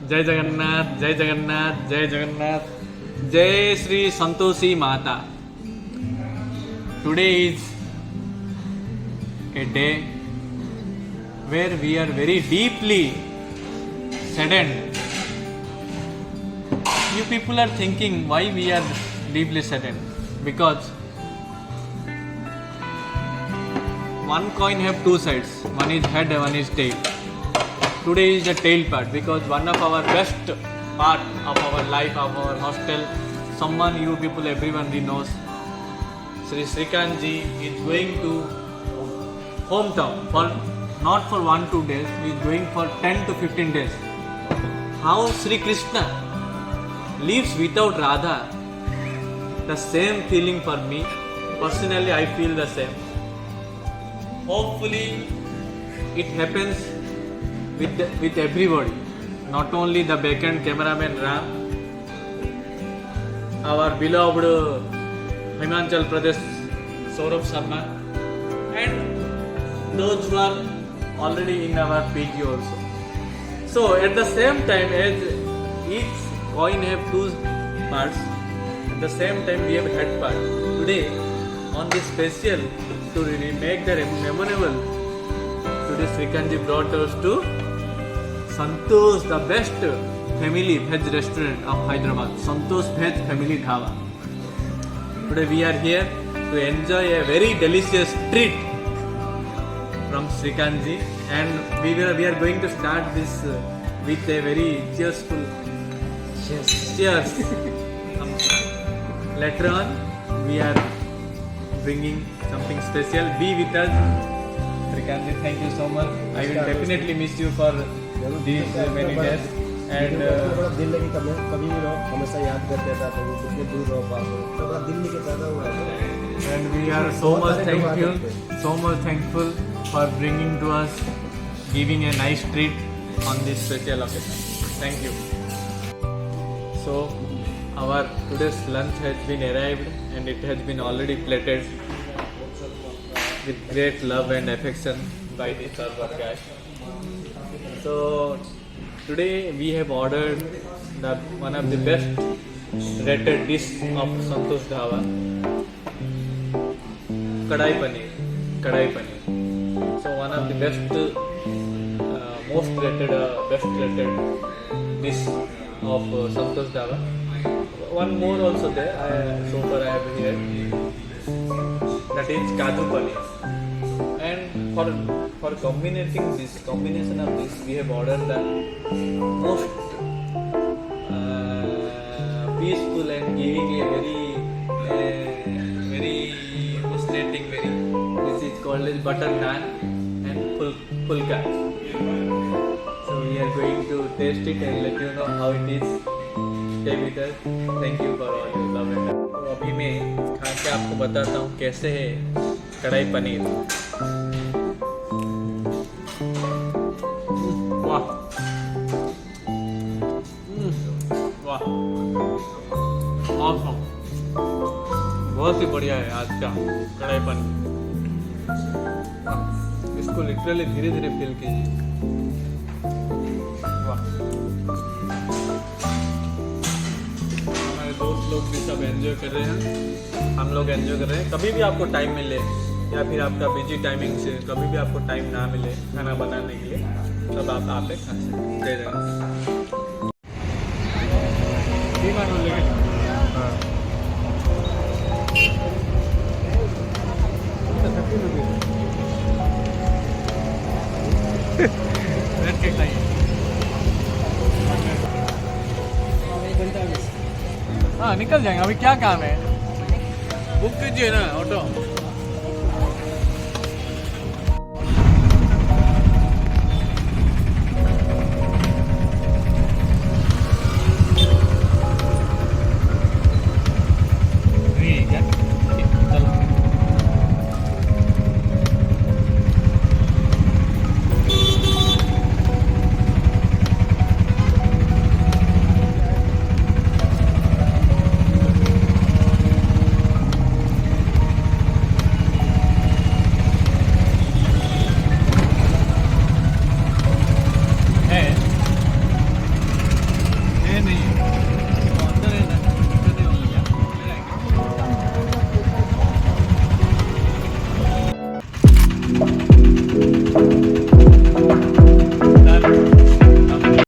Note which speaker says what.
Speaker 1: जय जगन्नाथ जय जगन्नाथ जय जगन्नाथ जय Shri Santoshi Mata. Today is a day where we are very deeply saddened. You people are thinking why we are deeply saddened, because one coin have two sides, one is head and one is tail. Today is the tail part, because one of our best part of our life, of our hostel, someone you people, everyone knows, Sri Srikant ji is going to hometown for not for 1-2 days, he is going for 10 to 15 days. How Sri Krishna lives without Radha, the same feeling for me. Personally, I feel the same. Hopefully, it happens with everybody, not only the backend cameraman Ram, our beloved Himachal Pradesh Saurabh Sharma, and those who are already in our PG also. So at the same time, as each coin have two parts, at the same time we have head part. Today, on this special, to really make the memorable, today Srikanji brought us to Santosh, the best family veg restaurant of Hyderabad, Santosh Veg Family Dhaba. Today we are here to enjoy a very delicious treat from Srikanji, and we are going to start this with a very cheerful cheers. Later on, we are bringing something special. Be with us, Srikanji. Thank you so much. I will definitely miss you for these many days. And
Speaker 2: दिल लगी कभी भी रहो, हमेशा याद करते था, कभी कितने दूर रहो पास हो, तो बड़ा दिल लेके पैदा हुआ है.
Speaker 1: And we are so much thankful for bringing to us, giving a nice treat on this special occasion. Thank you. So our today's lunch has been arrived, and it has been already plated with great love and affection by the server guy. So today we have ordered one of the best rated dish of Santosh Dhaba, kadai paneer. So one of the best, most rated, best rated dish of Santosh Dhaba. One more also there. So far I have here. That is kaju paneer. And for combination of this, we have ordered the most peaceful and giving a very fascinating, this is called as butter naan and pulka. So we are going to taste it and let you know how it is. Stay with us. Thank you for all your love and love. तो अभी मैं खा के आपको बताता हूँ कैसे है कढ़ाई पनीर. वाह वाह, ऑसम, बहुत ही बढ़िया है आज का कढ़ाई पनीर. इसको लिटरली धीरे धीरे फील कीजिए. वाह, हमारे दोस्त लोग भी सब एंजॉय कर रहे हैं, हम लोग एंजॉय कर रहे हैं. कभी भी आपको टाइम मिले, या फिर आपका बिजी टाइमिंग से कभी भी आपको टाइम ना मिले खाना बनाने के लिए, तब आप खा सकते हैं. जय जगन्नाथ. हाँ, निकल जाएंगे. अभी क्या काम है? बुक कीजिए ना ऑटो.